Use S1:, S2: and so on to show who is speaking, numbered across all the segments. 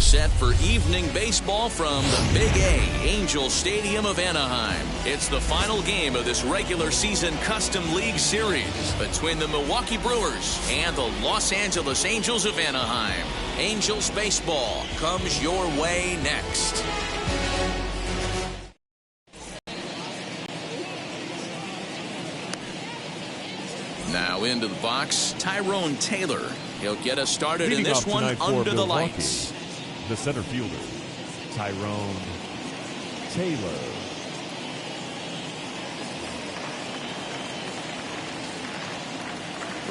S1: set for evening baseball from the Big A, Angel Stadium of Anaheim. It's the final game of this regular season Custom League Series between the Milwaukee Brewers and the Los Angeles Angels of Anaheim. Angels baseball comes your way next. Now into the box, Tyrone Taylor. He'll get us started in this one under the lights.
S2: The center fielder, Tyrone Taylor.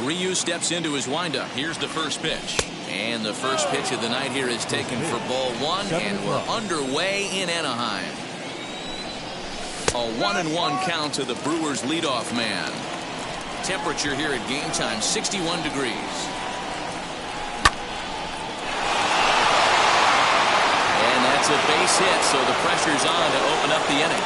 S1: Ryu steps into his windup. Here's the first pitch. And the first pitch of the night here is taken for ball one, and we're underway in Anaheim. A 1-1 count to the Brewers leadoff man. Temperature here at game time, 61 degrees. And that's a base hit, so the pressure's on to open up the inning.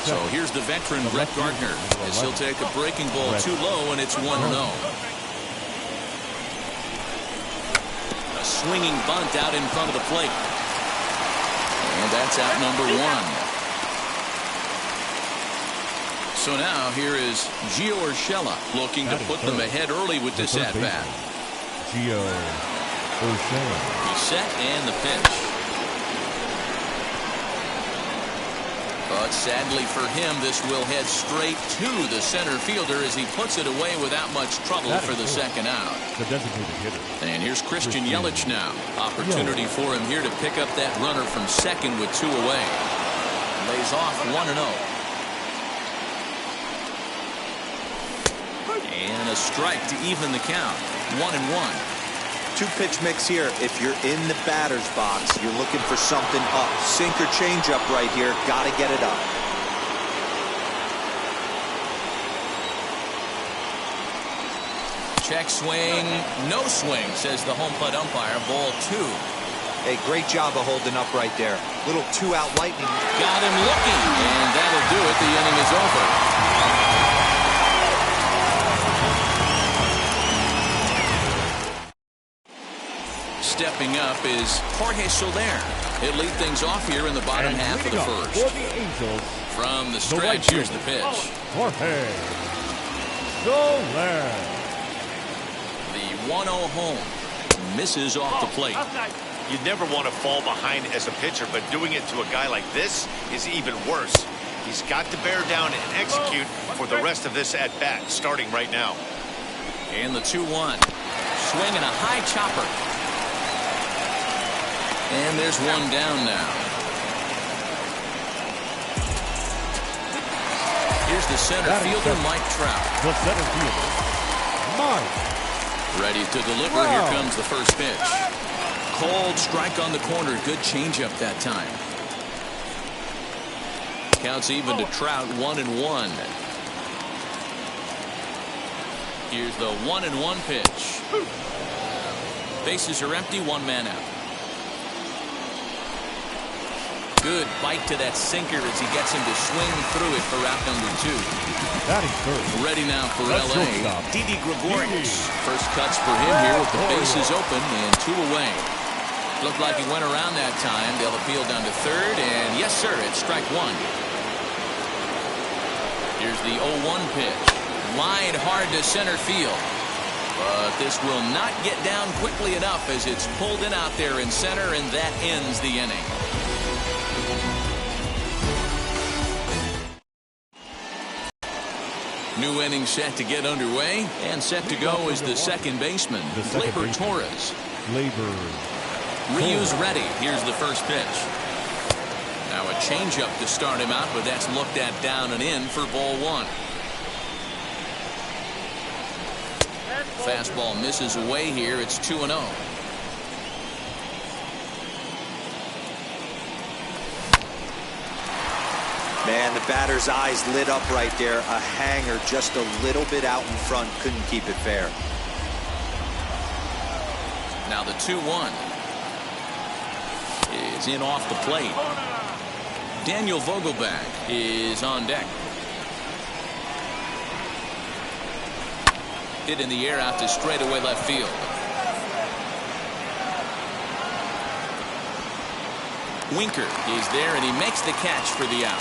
S1: So here's the veteran Brett Gardner as he'll take a breaking ball too low, and it's 1-0. A swinging bunt out in front of the plate. And that's out number one. So now here is Gio Urshela looking to put them ahead early with this at-bat.
S2: Gio Urshela.
S1: He's set and the pitch. But sadly for him, this will head straight to the center fielder as he puts it away without much trouble for the second out.
S2: The designated hitter.
S1: And here's Christian Yelich now. Opportunity for him here to pick up that runner from second with two away. Lays off 1-0. And a strike to even the count. 1-1.
S3: Two-pitch mix here. If you're in the batter's box, you're looking for something up. Sink or change up right here. Got to get it up.
S1: Check swing. No swing, says the home plate umpire. Ball two.
S3: Hey, great job of holding up right there. Little two-out lightning.
S1: Got him looking. And that'll do it. The inning is over. Stepping up is Jorge Soler. He'll lead things off here in the bottom half of the first.
S2: For the Angels,
S1: from the stretch, here's the pitch.
S2: Jorge Soler.
S1: The 1-0 home misses off the plate.
S4: You never want to fall behind as a pitcher, but doing it to a guy like this is even worse. He's got to bear down and execute for the rest of this at-bat, starting right now.
S1: And the 2-1. Swing and a high chopper. And there's one down now. Here's the center fielder, Mike Trout.
S2: The center fielder, Mike.
S1: Ready to deliver. Wow. Here comes the first pitch. Cold strike on the corner. Good changeup that time. Counts even to Trout, 1-1. Here's the 1-1 pitch. Bases are empty, one man out. Good bite to that sinker as he gets him to swing through it for out number two. Ready now for L.A. Didi Gregorius. First cuts for him here with the bases open and two away. Looked like he went around that time. They'll appeal down to third, and yes, sir, it's strike one. Here's the 0-1 pitch. Wide hard to center field. But this will not get down quickly enough as it's pulled in out there in center, and that ends the inning. New inning set to get underway, and set to go is the second baseman, Gleyber Torres. Ryu's ready. Here's the first pitch. Now a changeup to start him out, but that's looked at down and in for ball one. Fastball misses away here. It's 2-0.
S3: Man, the batter's eyes lit up right there. A hanger just a little bit out in front. Couldn't keep it fair.
S1: Now the 2-1 is in off the plate. Daniel Vogelbach is on deck. Hit in the air out to straightaway left field. Winker is there, and he makes the catch for the out.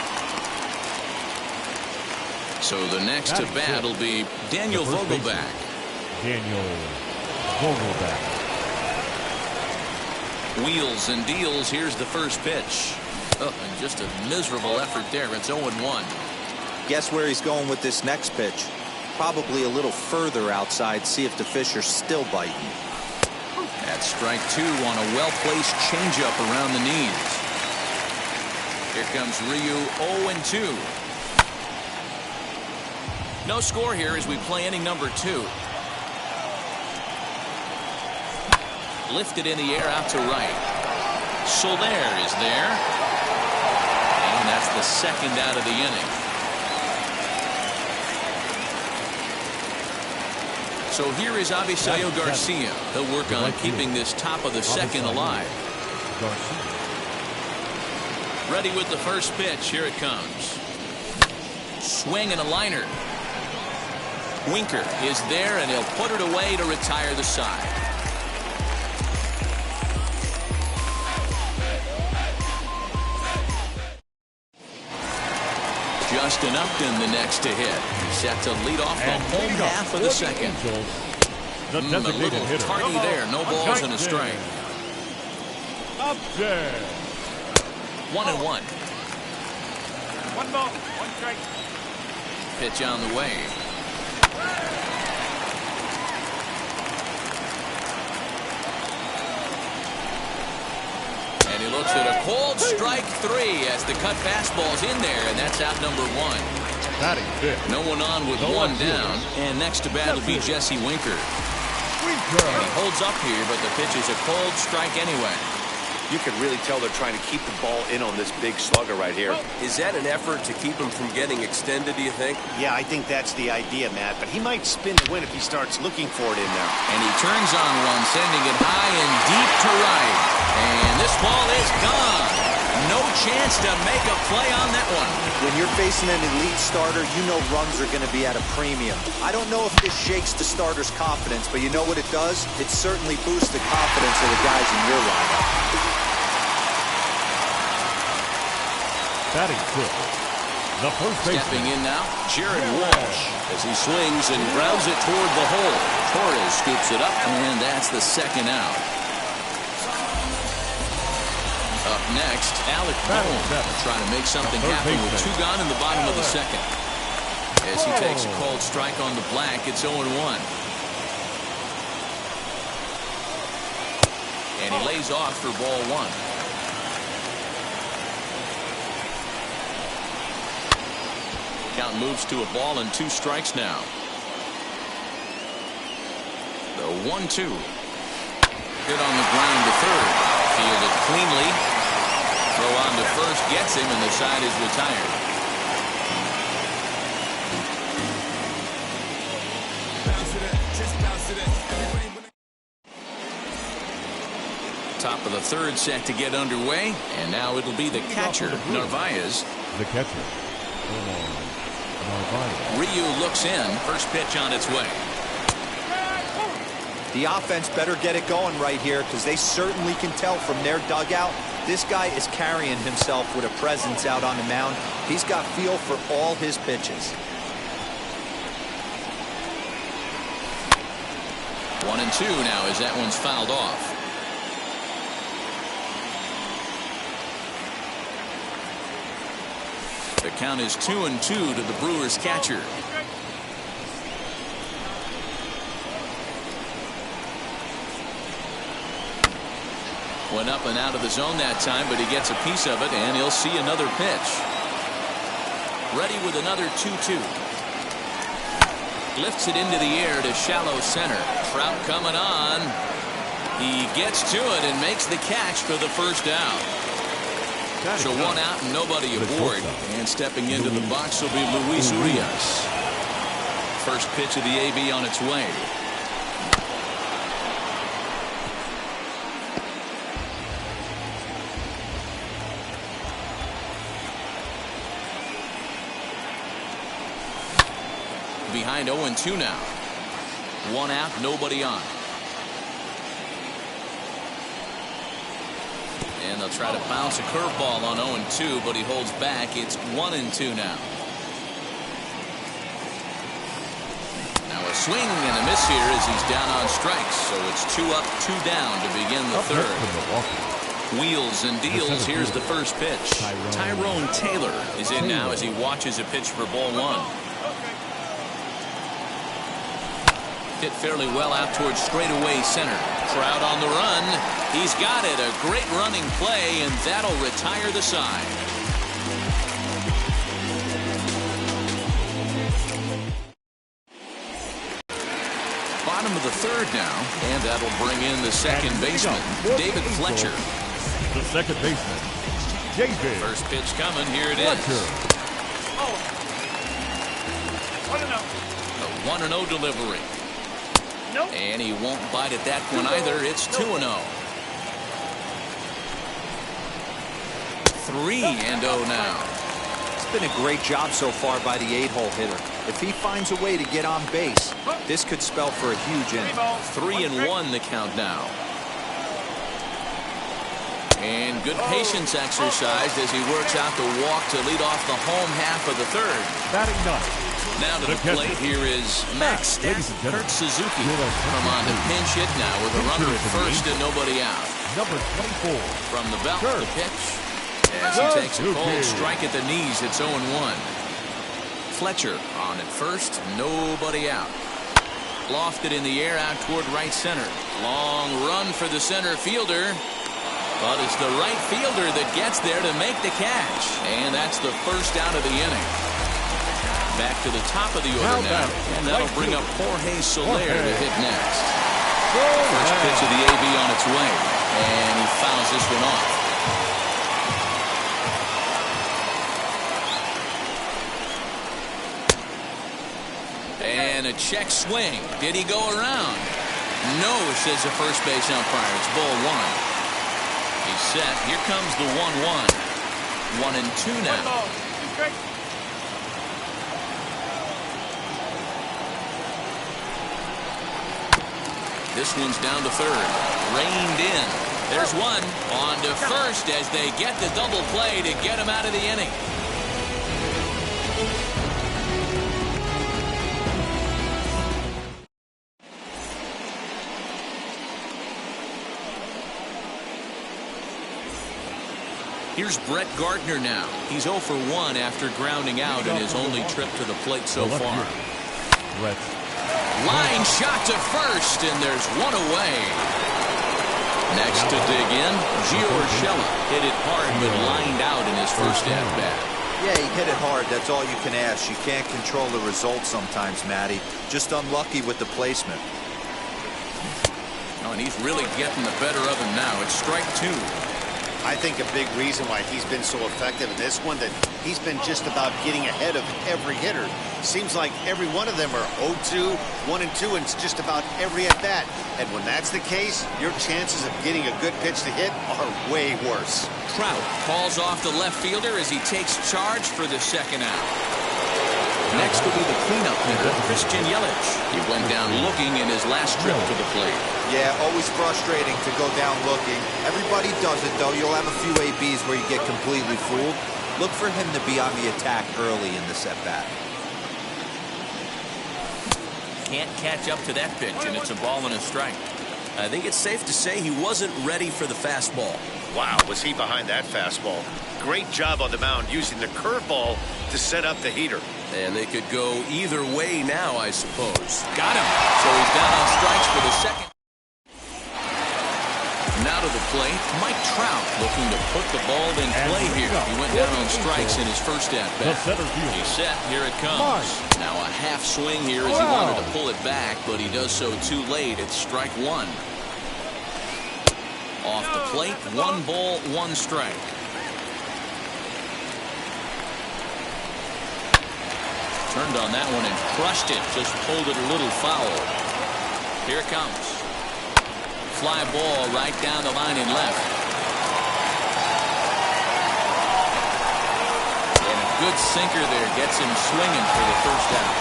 S1: So the next to bat will be Daniel Vogelback.
S2: Daniel Vogelback.
S1: Wheels and deals. Here's the first pitch. Oh, and just a miserable effort there. It's 0-1.
S3: Guess where he's going with this next pitch? Probably a little further outside. See if the fish are still biting.
S1: That's strike 2 on a well-placed changeup around the knees. Here comes Ryu, 0-2. No score here as we play inning number 2. Lifted in the air out to right. Soler is there. And that's the second out of the inning. So here is Avisayo Garcia. He'll work on keeping this top of the second alive. Ready with the first pitch. Here it comes. Swing and a liner. Winker is there, and he'll put it away to retire the side. Justin Upton the next to hit. Set to lead off the home half of the second. A little tardy there. No balls and a strike.
S2: Upton.
S1: 1-1.
S2: 1 ball, 1 strike.
S1: Pitch on the way. And he looks at a cold strike 3 as the cut fastball's in there, and that's out number 1. No one on with one down, and next to bat will be Jesse Winker. And he holds up here, but the pitch is a cold strike anyway.
S4: You can really tell they're trying to keep the ball in on this big slugger right here.
S5: Is that an effort to keep him from getting extended, do you think?
S4: Yeah, I think that's the idea, Matt. But he might spin the win if he starts looking for it in there.
S1: And he turns on one, sending it high and deep to right. And this ball is gone. No chance to make a play on that one.
S3: When you're facing an elite starter, you know runs are going to be at a premium. I don't know if this shakes the starter's confidence, but you know what it does? It certainly boosts the confidence of the guys in your lineup.
S2: Batting fifth, the first baseman.
S1: Stepping in now, Jared Walsh, as he swings and grounds it toward the hole. Torres scoops it up, and that's the second out. Up next, Alec Bohm trying to make something happen with 2 gone in the bottom of the second. As he takes a cold strike on the black, it's 0-1. And he lays off for ball 1. Count moves to a ball and 2 strikes now. The 1-2. Hit on the ground to third. Fielded cleanly. Throw on to first gets him, and the side is retired. Top of the third set to get underway, and now it'll be the catcher, Narvaez.
S2: The catcher.
S1: Ryu looks in. First pitch on its way.
S3: The offense better get it going right here, because they certainly can tell from their dugout this guy is carrying himself with a presence out on the mound. He's got feel for all his pitches.
S1: 1-2 now as that one's fouled off. The count is 2-2 to the Brewers catcher. Went up and out of the zone that time, but he gets a piece of it, and he'll see another pitch. Ready with another 2-2. Lifts it into the air to shallow center. Trout coming on. He gets to it and makes the catch for the first out. So 1 out and nobody aboard. And stepping into the box will be Luis Urias. First pitch of the AB on its way. Behind 0-2 now. 1 out, nobody on. And they'll try to bounce a curveball on 0-2, but he holds back. It's 1-2 now. Now a swing and a miss here as he's down on strikes. So it's 2 up, 2 down to begin the third. Wheels and deals. Here's the first pitch. Tyrone Taylor is in now as he watches a pitch for ball 1. Hit fairly well out towards straightaway center. Trout on the run. He's got it. A great running play, and that'll retire the side. Bottom of the third now, and that'll bring in the second baseman, David Fletcher.
S2: The second baseman, David.
S1: First pitch coming. Here it is.
S2: Oh.
S1: 1-0. A 1-0 delivery.
S2: Nope.
S1: And he won't bite at that one either. It's 2-0. 3-0 now.
S3: It's been a great job so far by the 8-hole hitter. If he finds a way to get on base, this could spell for a huge inning.
S1: 3-1 the count now. And good patience exercised as he works out the walk to lead off the home half of the third.
S2: Batting ninth.
S1: Now to the plate, here is Max Kurt Suzuki. Come on to pinch hit now with a runner at first and nobody out.
S2: Number 24.
S1: From the belt, the pitch. As he takes a cold strike at the knees, it's 0-1. Fletcher on at first, nobody out. Lofted in the air out toward right center. Long run for the center fielder. But it's the right fielder that gets there to make the catch. And that's the first out of the inning. Back to the top of the order now. And that'll bring up Jorge Soler to hit next. First pitch of the AB on its way. And he fouls this one off. And a check swing. Did he go around? No, says the first base umpire. It's ball 1. He's set. Here comes the 1-1. 1-2 now. This one's down to third. Reined in. There's one. On to first as they get the double play to get him out of the inning. Here's Brett Gardner now. He's 0 for 1 after grounding out in his only trip to the plate so far.
S2: Brett.
S1: Line shot to first, and there's one away. Next to dig in, Gio Urshela hit it hard but lined out in his first at-bat.
S3: Yeah, he hit it hard. That's all you can ask. You can't control the result sometimes, Matty. Just unlucky with the placement.
S1: Oh, and he's really getting the better of him now. It's strike 2.
S4: I think a big reason why he's been so effective in this one, that he's been just about getting ahead of every hitter. Seems like every one of them are 0-2, 1-2, and it's just about every at-bat. And when that's the case, your chances of getting a good pitch to hit are way worse.
S1: Trout calls off the left fielder as he takes charge for the second out. Next will be the cleanup hitter, Christian Yelich. He went down looking in his last trip to the plate.
S3: Yeah, always frustrating to go down looking. Everybody does it, though. You'll have a few ABs where you get completely fooled. Look for him to be on the attack early in the at-bat.
S1: Can't catch up to that pitch, and it's a ball and a strike.
S5: I think it's safe to say he wasn't ready for the fastball.
S4: Wow, was he behind that fastball. Great job on the mound using the curveball to set up the heater.
S5: And they could go either way now, I suppose.
S1: Got him. So he's down on strikes for the second. Now to the plate, Mike Trout looking to put the ball in play here. He went down on strikes in his first at-bat. He's set. Here it comes. Now a half swing here as he wanted to pull it back, but he does so too late. It's strike 1. Off the plate, 1 ball, 1 strike. Turned on that one and crushed it. Just pulled it a little foul. Here it comes. Fly ball right down the line and left. And a good sinker there gets him swinging for the first out.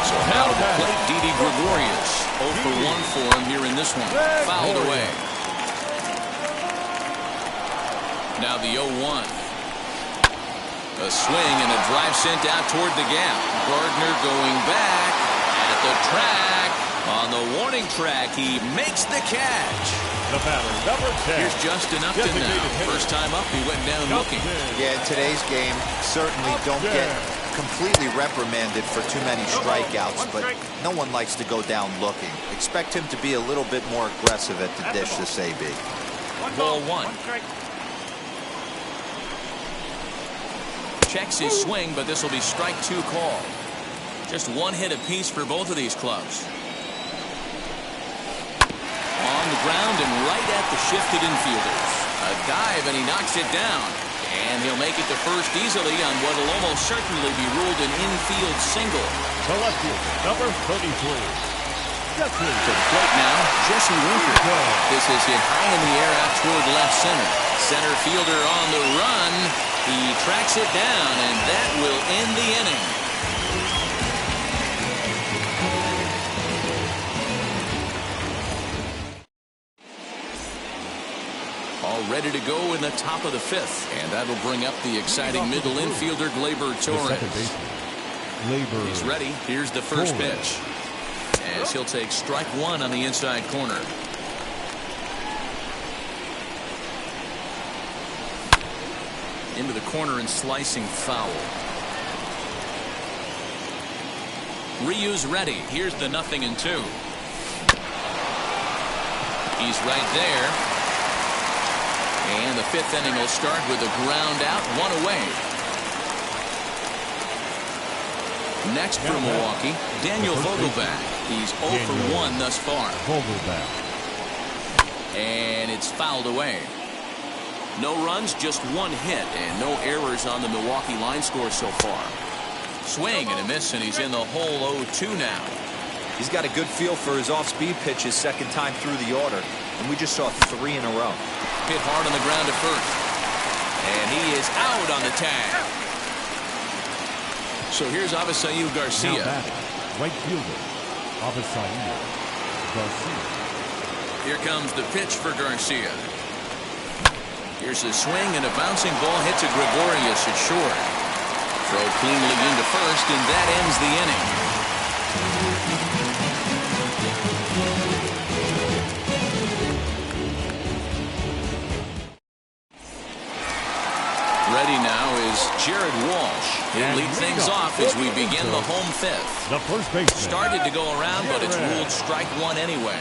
S1: So now to the plate, Didi Gregorius. 0 for 1 for him here in this one. Fouled away. Now the 0-1. A swing and a drive sent out toward the gap. Gardner going back at the track. On the warning track, he makes the catch.
S2: The batter, number 10.
S1: Here's Justin Upton now. First time up, he went down looking.
S3: Yeah, in today's game, certainly don't get completely reprimanded for too many strikeouts, but no one likes to go down looking. Expect him to be a little bit more aggressive at the dish this AB.
S1: Ball 1. Checks his swing, but this will be strike 2 call. Just one hit apiece for both of these clubs. On the ground and right at the shifted infielders. A dive and he knocks it down. And he'll make it to first easily on what will almost certainly be ruled an infield single.
S2: The left fielder, number 33.
S1: To the plate now, Jesse Winker. This is hit high in the air out toward left center. Center fielder on the run. He tracks it down, and that will end the inning. All ready to go in the top of the 5th, and that'll bring up the exciting middle infielder, Gleyber Torres. He's ready. Here's the first pitch. As he'll take strike 1 on the inside corner. Into the corner and slicing foul. Ryu's ready. Here's the 0-2. He's right there. And the 5th inning will start with a ground out, 1 away. Next for Milwaukee, Daniel Vogelbach. He's 0 for 1 thus far. And it's fouled away. No runs, just 1 hit, and no errors on the Milwaukee line score so far. Swing and a miss, and he's in the hole 0-2 now.
S3: He's got a good feel for his off-speed pitches second time through the order, and we just saw 3 in a row.
S1: Hit hard on the ground at first. And he is out on the tag. So here's Avisail Garcia.
S2: Now batting, right fielder, Avisail Garcia.
S1: Here comes the pitch for Garcia. Here's a swing and a bouncing ball hit to Gregorius at short. Throw cleanly into first, and that ends the inning. Ready now is Jared Walsh. He'll lead things off as we begin the home 5th.
S2: The first baseman.
S1: Started to go around, but it's ruled strike 1 anyway.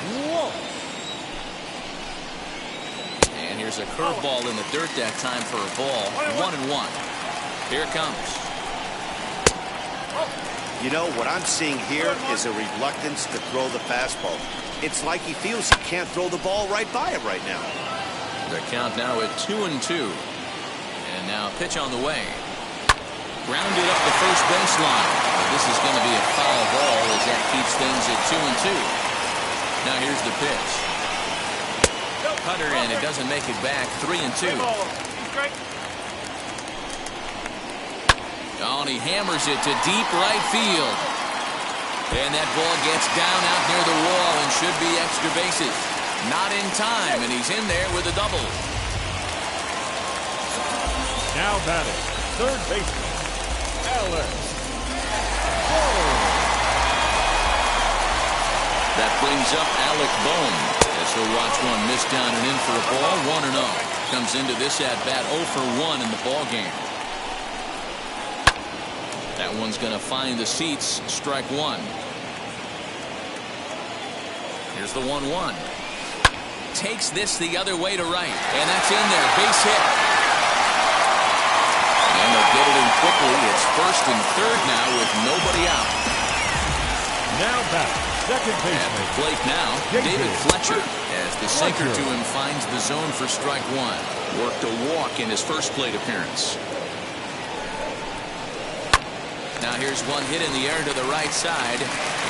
S1: And here's a curveball in the dirt that time for a ball. 1-1. Here it comes.
S4: You know, what I'm seeing here is a reluctance to throw the fastball. It's like he feels he can't throw the ball right by it right now.
S1: The count now at 2-2. And now pitch on the way. Grounded up the first baseline. This is going to be a foul ball as that keeps things at 2-2. Now here's the pitch. Cutter, and it doesn't make it back. 3-2. Oh, and he hammers it to deep right field. And that ball gets down out near the wall and should be extra bases. Not in time, and he's in there with a double.
S2: Now batting, third baseman, Alex.
S1: That brings up Alec Bohm as he'll watch one miss down and in for a ball. 1-0. Comes into this at bat 0 for 1 in the ball game. That one's going to find the seats. Strike 1. Here's the 1-1. Takes this the other way to right, and that's in there. Base hit. And they'll get it in quickly. It's first and third now with nobody out.
S2: Now back, second baseman.
S1: At the plate now, David Fletcher, as the sinker to him finds the zone for strike 1. Worked a walk in his first plate appearance. Now here's one hit in the air to the right side,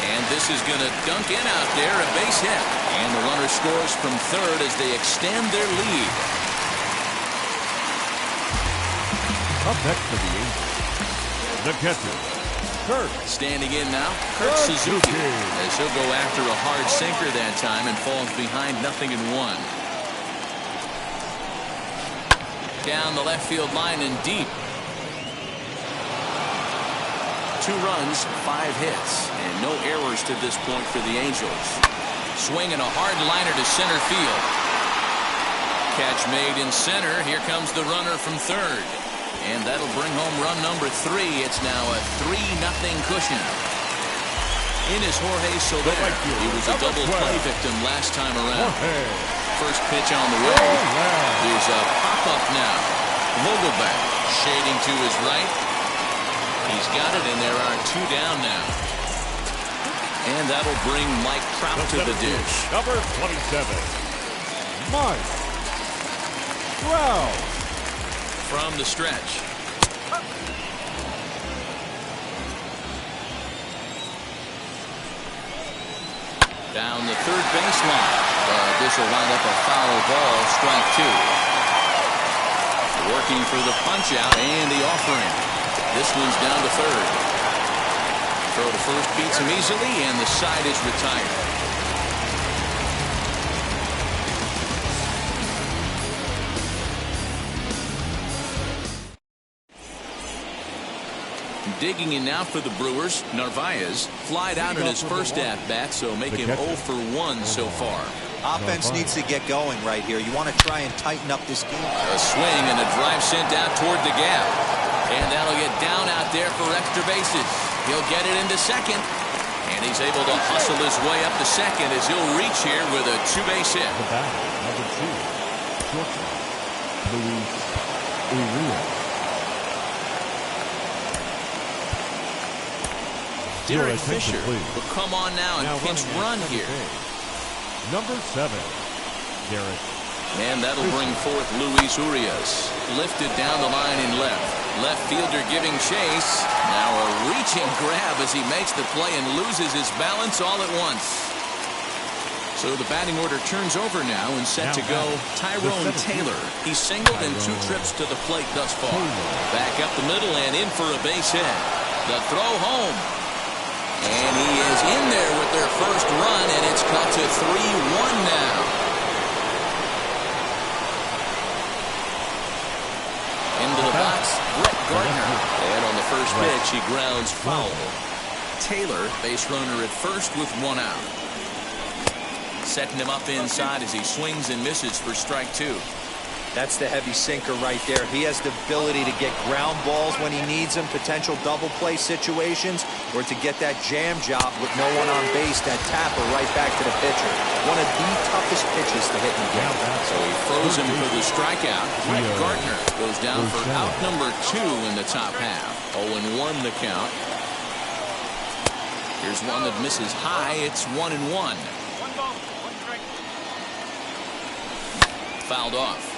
S1: and this is going to dunk in out there, a base hit. And the runner scores from third as they extend their lead.
S2: Up next for the Angels, the catcher, Kurt.
S1: Standing in now, Kurt Suzuki, as he'll go after a hard sinker that time and falls behind 0-1. Down the left field line and deep. 2 runs, 5 hits, and no errors to this point for the Angels. Swinging a hard liner to center field. Catch made in center. Here comes the runner from third. And that'll bring home run number 3. It's now a 3-0 cushion. In is Jorge Soler. He was a double play victim last time around. First pitch on the way. Here's a pop-up now. Vogelback shading to his right. He's got it, and there are 2 down now. And that'll bring Mike Trout to the dish.
S2: Number 27, Mike Trout.
S1: From the stretch. Down the third baseline. This will wind up a foul ball, strike 2. Working for the punch out and the offering. This one's down to third. Throw to first beats him easily, and the side is retired. Digging in now for the Brewers, Narvaez flied out in his first at-bat, so make him 0 for 1 so far.
S3: Offense needs to get going right here. You want to try and tighten up this game.
S1: A swing and a drive sent out toward the gap. And that'll get down out there for extra bases. He'll get it into second. And he's able to hustle his way up to second as he'll reach here with a 2-base hit.
S2: The batter, number 2, shortstop, Luis Urias.
S1: Derek Fisher will come on now and pinch run here.
S2: Number 7, Derek.
S1: And that'll bring forth Luis Urias. Lifted down the line in left. Left fielder giving chase. Now a reaching grab as he makes the play and loses his balance all at once. So the batting order turns over now and set to go Tyrone Taylor. He's singled in 2 trips to the plate thus far. Back up the middle and in for a base hit. The throw home. And he is in there with their first run, and it's cut to 3-1 now. Into the box, Brett Gardner. And on the first pitch, he grounds foul. Taylor, base runner at first with 1 out. Setting him up inside as he swings and misses for strike 2.
S3: That's the heavy sinker right there. He has the ability to get ground balls when he needs them, potential double play situations, or to get that jam job with no one on base, that tapper right back to the pitcher. One of the toughest pitches to hit in the game.
S1: So he throws him for the strikeout. Brett Gardner goes down for out number 2 in the top half. 0-1 the count. Here's one that misses high. It's 1-1.
S6: 1 ball, 1 strike.
S1: Fouled off.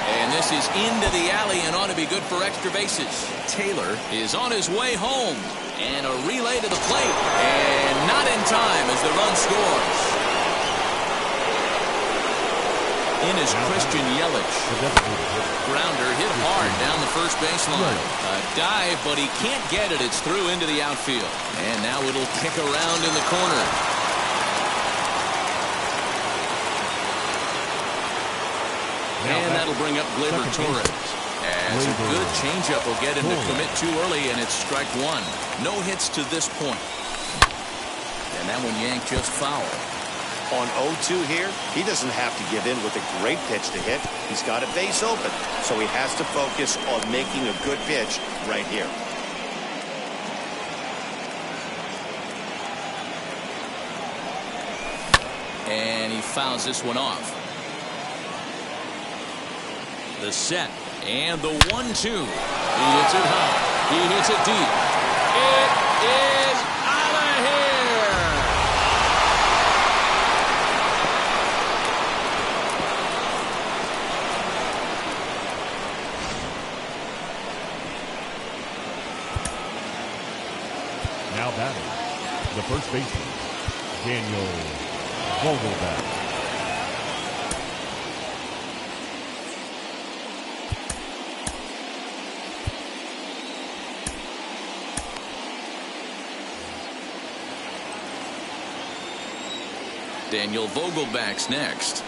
S1: And this is into the alley and ought to be good for extra bases. Taylor is on his way home. And a relay to the plate. And not in time as the run scores. In is Christian Yelich. Grounder hit hard down the first baseline. A dive, but he can't get it. It's through into the outfield. And now it'll kick around in the corner. And that'll bring up Gleyber Torres. As a good changeup will get him to commit too early, and it's strike 1. No hits to this point. And that one yanked just foul.
S4: On 0-2 here, he doesn't have to give in with a great pitch to hit. He's got a base open, so he has to focus on making a good pitch right here.
S1: And he fouls this one off. The set and the 1-2. He hits it high. He hits it deep. It is out of here.
S2: Now batting, the first baseman, Daniel Vogelback.
S1: Daniel Vogelback's next.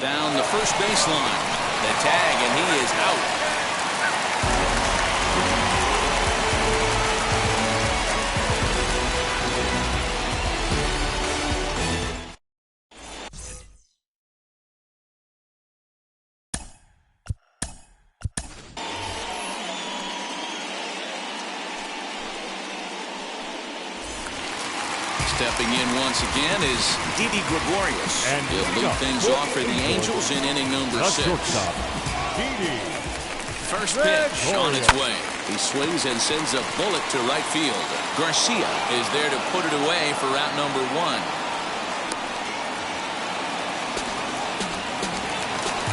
S1: Down the first baseline. The tag, and he is out. Stepping in once again is Didi Gregorius. And he'll lead things off for the Angels in inning number 6. First pitch on its way. He swings and sends a bullet to right field. Garcia is there to put it away for out number 1.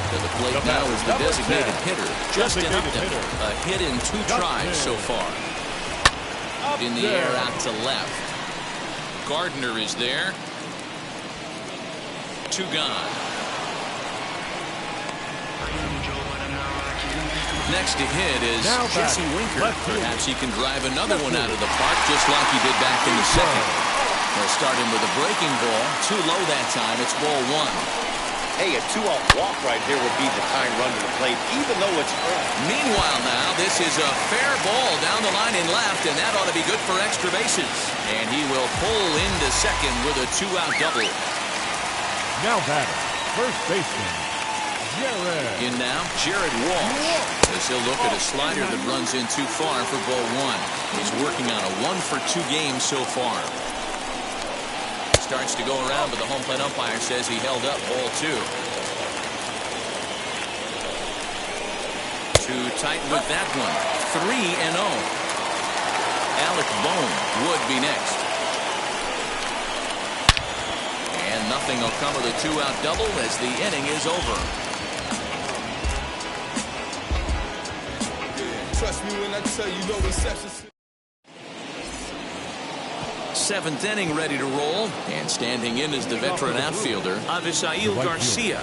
S1: To the plate now is the designated hitter, Justin Upton. A hit in 2 tries so far. In the air out to left. Gardner is there. 2 gone. Next to hit is Jesse Winker. Perhaps he can drive another one out of the park just like he did back in the second. They'll start him with a breaking ball. Too low that time. It's ball 1.
S4: Hey, a 2-out walk right here would be the tying run to the plate, even though it's early.
S1: Meanwhile now, this is a fair ball down the line and left, and that ought to be good for extra bases. And he will pull into second with a 2-out double.
S2: Now batter, first baseman, Jared.
S1: In now, Jared Walsh. As he'll look at a slider that runs in too far for ball 1. He's working on a 1-for-2 game so far. Starts to go around, but the home plate umpire says he held up ball 2. Too tight with that one. 3-0. Alec Bohm would be next. And nothing will come of the 2-out double as the inning is over.
S7: Trust me when I tell you no receptions.
S1: 7th inning ready to roll, and standing in is the veteran outfielder Avisail Garcia.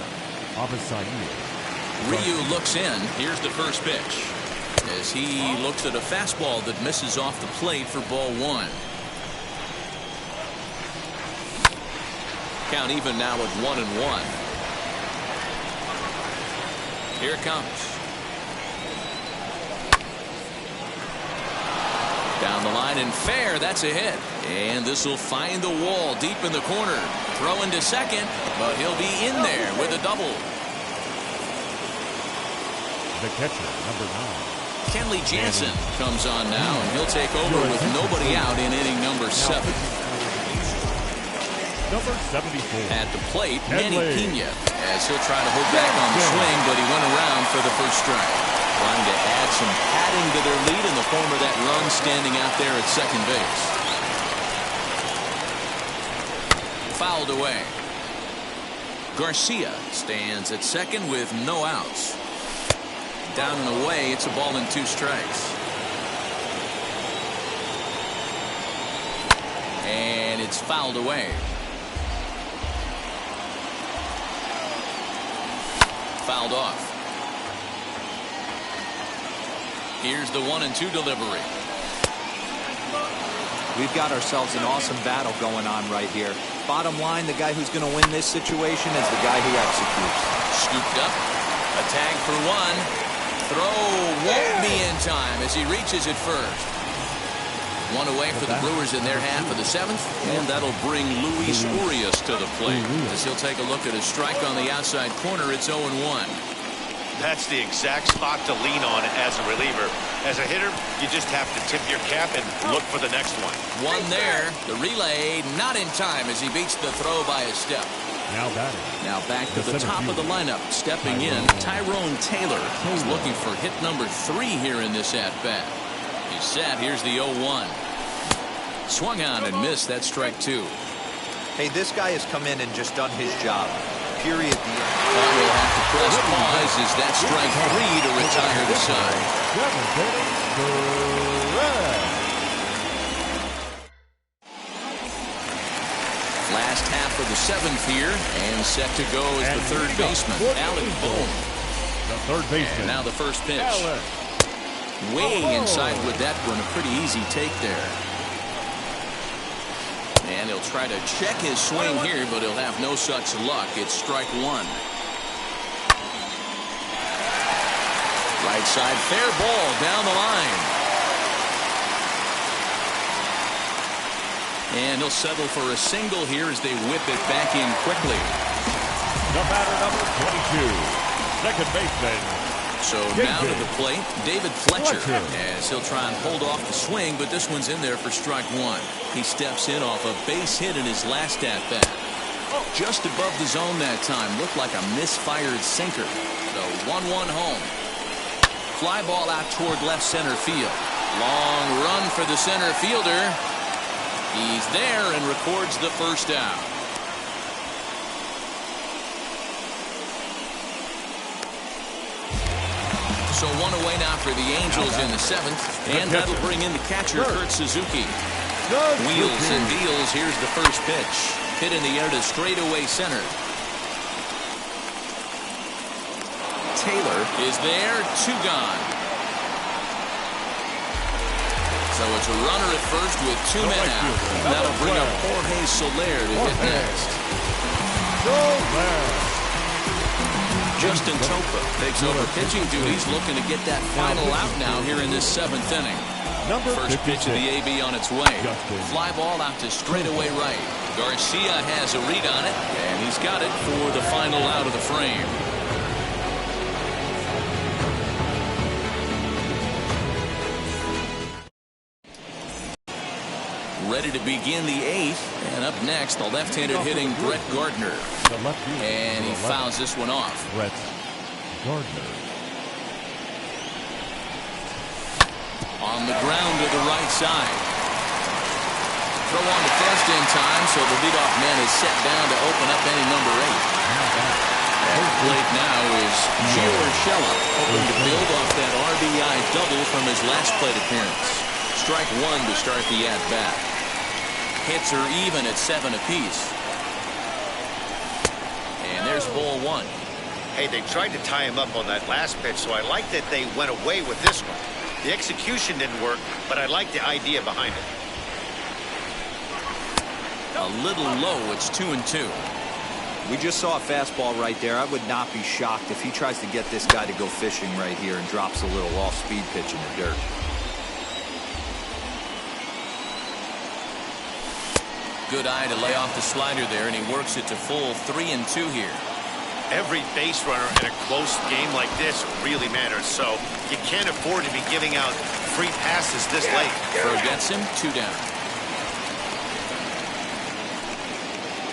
S1: Ryu looks in. Here's the first pitch as he looks at a fastball that misses off the plate for ball 1. Count even now at 1-1. Here it comes. Down the line and fair. That's a hit. And this will find the wall deep in the corner. Throw into second, but he'll be in there with a double.
S2: The catcher, number 9.
S1: Kenley Jansen comes on now, and he'll take over with nobody out in inning number 7.
S2: Number 74.
S1: At the plate, Manny Pena, as he'll try to hold back on the swing, but he went around for the first strike. Trying to add some padding to their lead in the form of that run standing out there at second base. Fouled away. Garcia stands at second with no outs. Down and away, it's a ball and 2 strikes. And it's fouled away. Fouled off. Here's the 1-2 delivery.
S3: We've got ourselves an awesome battle going on right here. Bottom line, the guy who's going to win this situation is the guy who executes.
S1: Scooped up. A tag for 1. Throw won't be in time as he reaches it first. 1 away for the Brewers in their half of the 7th, and that'll bring Luis Urias to the plate as he'll take a look at a strike on the outside corner. It's 0-1.
S4: That's the exact spot to lean on as a reliever. As a hitter, you just have to tip your cap and look for the next one.
S1: One there. The relay not in time as he beats the throw by a step. Now back to the top of the lineup. Stepping in, Tyrone Taylor. He's looking for hit number 3 here in this at-bat. He's set. Here's the 0-1. Swung on and missed. That's strike 2.
S3: Hey, this guy has come in and just done his job. Period.
S1: That will have to press pause as that strike 3 to retire the side. Last half of the 7th here, and set to go is the third baseman, Alec Bohm.
S2: The third baseman.
S1: And now the first pitch. Way inside with that one, a pretty easy take there. And he'll try to check his swing here, but he'll have no such luck. It's strike one. Right side, fair ball down the line. And he'll settle for a single here as they whip it back in quickly.
S2: The batter, number 22, second baseman.
S1: So now to the plate, David Fletcher, as he'll try and hold off the swing, but this one's in there for strike one. He steps in off a base hit in his last at-bat. Just above the zone that time. Looked like a misfired sinker. So 1-1 home. Fly ball out toward left center field. Long run for the center fielder. He's there and records the first out. So one away now for the Angels in the seventh, and that'll bring in the catcher, Kurt Suzuki. Wheels and deals. Here's the first pitch. Hit in the air to straightaway center. Taylor is there. Two gone. So it's a runner at first with two men out. That'll bring up Jorge Soler to hit next. Justin Topa takes over pitching duties, looking to get that final out now here in this seventh inning. First pitch of the AB on its way. Fly ball out to straightaway right. Garcia has a read on it, and he's got it for the final out of the frame. Ready to begin the eighth, and up next, the left-handed hitting Brett Gardner. And he fouls this one off.
S2: Brett Gardner.
S1: On the ground to the right side. Throw on to first in time, so the leadoff man is set down to open up inning number 8. At the plate now is Gio Urshela, hoping to build off that RBI double from his last plate appearance. Strike one to start the at-bat. Hits are even at 7 apiece. And there's ball one.
S4: Hey, they tried to tie him up on that last pitch, so I like that they went away with this one. The execution didn't work, but I like the idea behind it.
S1: A little low. It's 2-2.
S3: We just saw a fastball right there. I would not be shocked if he tries to get this guy to go fishing right here and drops a little off-speed pitch in the dirt.
S1: Good eye to lay off the slider there, and he works it to full 3-2 here.
S4: Every base runner in a close game like this really matters, so you can't afford to be giving out free passes this late.
S1: Forgets him, 2 down.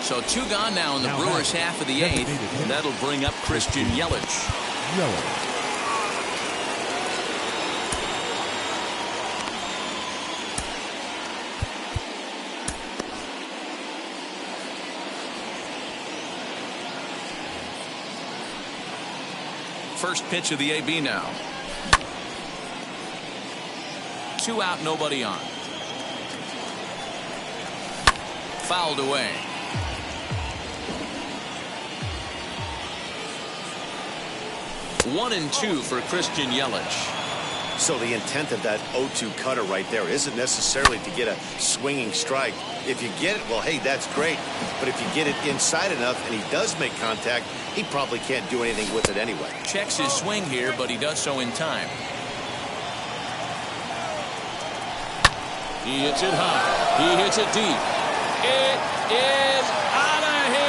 S1: So 2 gone now in the Brewers half of the 8th, and that'll bring up Christian Yelich. First pitch of the AB now. 2 out, nobody on. Fouled away. One and 2 for Christian Yelich.
S4: So the intent of that 0-2 cutter right there isn't necessarily to get a swinging strike. If you get it, well, hey, that's great. But if you get it inside enough and he does make contact, he probably can't do anything with it anyway.
S1: Checks his swing here, but he does so in time. He hits it high. He hits it deep. It is out of here.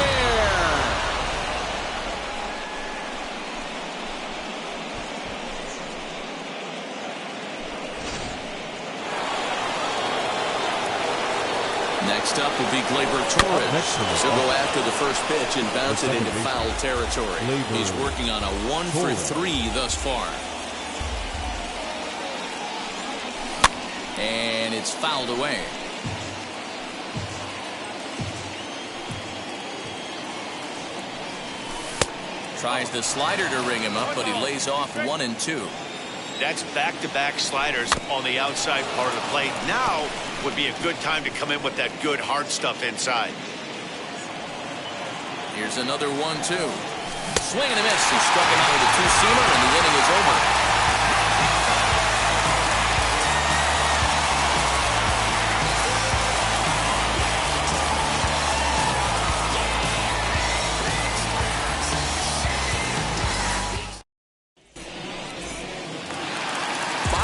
S1: Next up will be Gleyber Torres. He'll go after the first pitch and bounce it into foul territory. He's working on a 1 for 3 thus far. And it's fouled away. Tries the slider to ring him up, but he lays off 1 and 2.
S4: That's back-to-back sliders on the outside part of the plate. Now would be a good time to come in with that good hard stuff inside.
S1: Here's another 1-2. Swing and a miss. He struck him out with a 2-seamer, and the inning is over.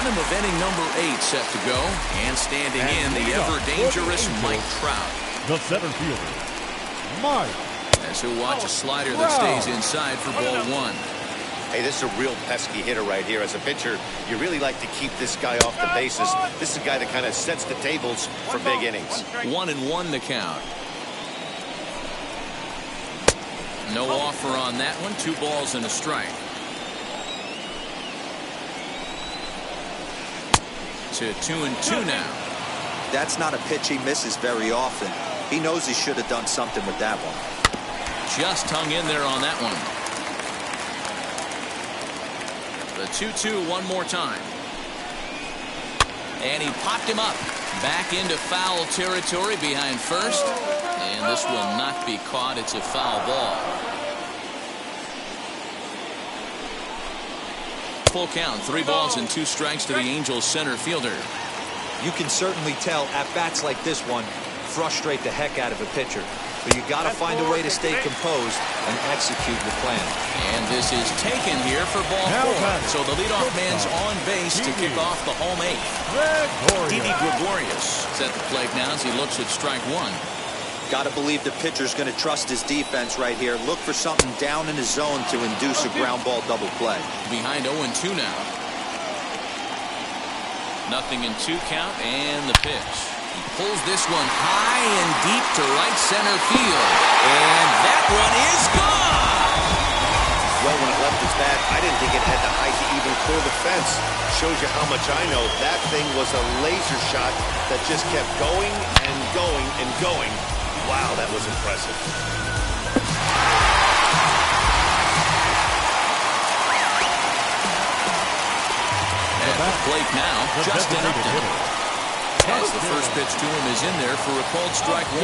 S1: Bottom of inning number 8 set to go. And standing in the ever-dangerous Mike Trout.
S2: The center fielder, Mike.
S1: As he'll watch a slider that stays inside for ball 1.
S4: Hey, this is a real pesky hitter right here. As a pitcher, you really like to keep this guy off the bases. This is a guy that kind of sets the tables for big innings.
S1: 1-1 the count. No offer on that one. 2 balls and a strike. To 2-2 now.
S3: That's not a pitch he misses very often. He knows he should have done something with that one.
S1: Just hung in there on that one. The 2-2 one more time. And he popped him up. Back into foul territory behind first. And this will not be caught. It's a foul ball. Full count. 3 balls and 2 strikes to the Angels center fielder.
S3: You can certainly tell at-bats like this one frustrate the heck out of a pitcher. But you got to find a way to stay composed and execute your plan.
S1: And this is taken here for ball 4. So the leadoff man's on base to kick off the home 8th. Didi Gregorius is at the plate now as he looks at strike 1.
S3: Got to believe the pitcher's going to trust his defense right here. Look for something down in his zone to induce a ground ball double play.
S1: Behind 0-2 now. 0-2 count and the pitch. He pulls this one high and deep to right center field. And that one is gone!
S4: Well, when it left his bat, I didn't think it had the height to even clear the fence. Shows you how much I know. That thing was a laser shot that just kept going and going and going. Wow, that was impressive.
S1: At the plate now, Justin Upton. As the first pitch to him is in there for a called strike 1.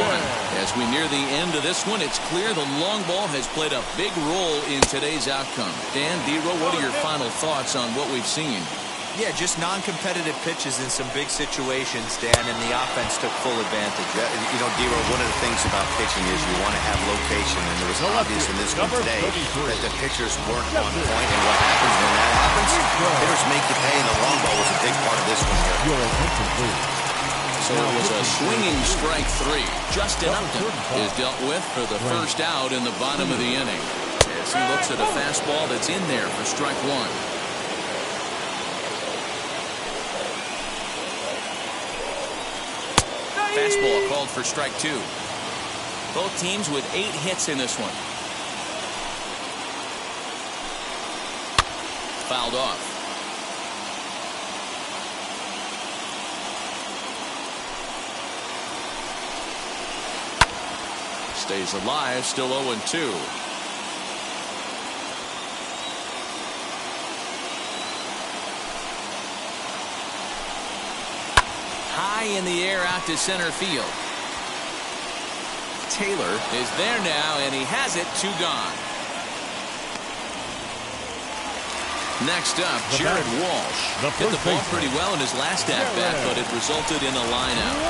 S1: As we near the end of this one, it's clear the long ball has played a big role in today's outcome. Dan, D-Row, what are your final thoughts on what we've seen?
S3: Yeah, just non-competitive pitches in some big situations, Dan, and the offense took full advantage.
S4: You know, D-Row, one of the things about pitching is you want to have location, and it was obvious in this one today that the pitchers weren't on point, and what happens when that happens? Hitters make you pay, and the long ball was a big part of this one here.
S1: So it was a swinging strike 3. Justin Upton is dealt with for the first out in the bottom of the inning. As he looks at a fastball that's in there for strike 1. Fastball called for strike 2. Both teams with 8 hits in this one. Fouled off. Stays alive, still 0-2. High in the air out to center field. Taylor is there now, and he has it. 2 gone. Next up, Jared Walsh. Hit the ball pretty well in his last at-bat, but it resulted in a line-out.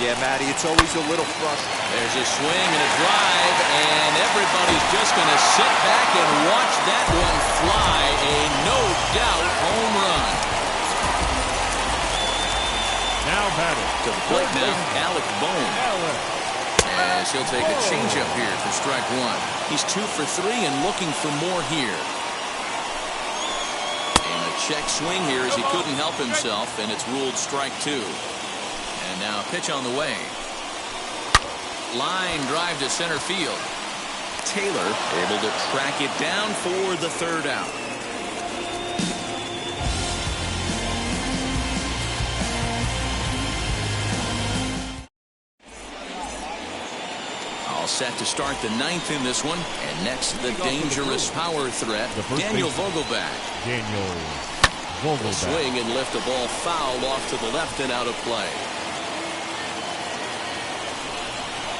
S3: Yeah, Matty, it's always a little frustrating.
S1: There's a swing and a drive, and everybody's just going to sit back and watch that one fly. A no-doubt home run.
S2: Now batting.
S1: To the plate now, Alec Bohm. As he'll take a changeup here for strike 1. He's 2 for 3 and looking for more here. And a check swing here as he couldn't help himself, and it's ruled strike 2. And now a pitch on the way. Line drive to center field. Taylor able to track it down for the 3rd out. All set to start the 9th in this one. And next, the dangerous power threat, Daniel Vogelback. Swing and lift a ball foul off to the left and out of play.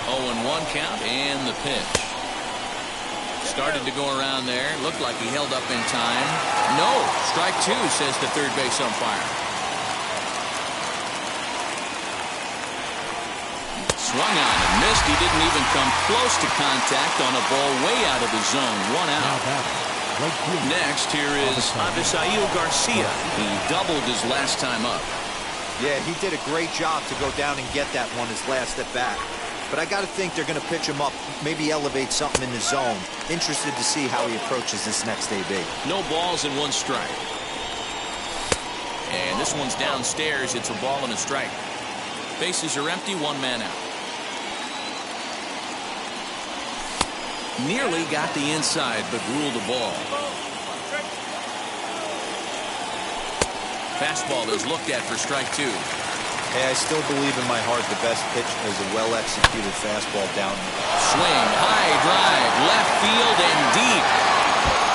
S1: 0-1 count and the pitch. Started to go around there. Looked like he held up in time. No. Strike 2, says the third base umpire. Swung on and missed. He didn't even come close to contact on a ball way out of the zone. 1 out.
S2: Right fielder.
S1: Next, here is Avisail Garcia. He doubled his last time up.
S3: Yeah, he did a great job to go down and get that one his last at bat. But I got to think they're going to pitch him up, maybe elevate something in the zone. Interested to see how he approaches this next AB.
S1: No balls and one strike. And this one's downstairs. It's a ball and a strike. Bases are empty, one man out. Nearly got the inside, but ruled a ball. Fastball is looked at for strike two.
S3: Hey, I still believe in my heart the best pitch is a well-executed fastball down.
S1: Swing, high drive, left field and deep.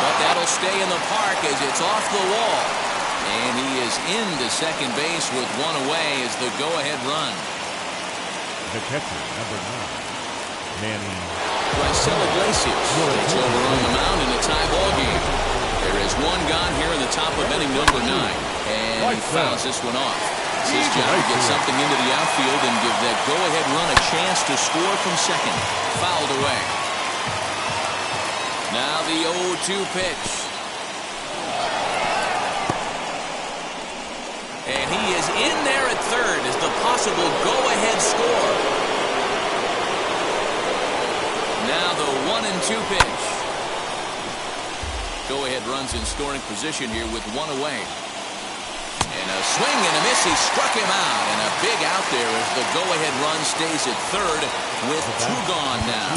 S1: But that'll stay in the park as it's off the wall. And he is into second base with one away as the go-ahead run.
S2: The catcher, number 9, Manny.
S1: Raisel Iglesias takes over on the mound in a tie ball game. There is one gone here in the top of inning number 9. And he fouls this one off. It's his job to get something into the outfield and give that go-ahead run a chance to score from second. Fouled away. Now the 0-2 pitch. And he is in there at third as the possible go-ahead score. Now the 1-2 pitch. Go-ahead runs in scoring position here with one away. And a swing and a miss. He struck him out. And a big out there as the go-ahead run stays at third with two gone now.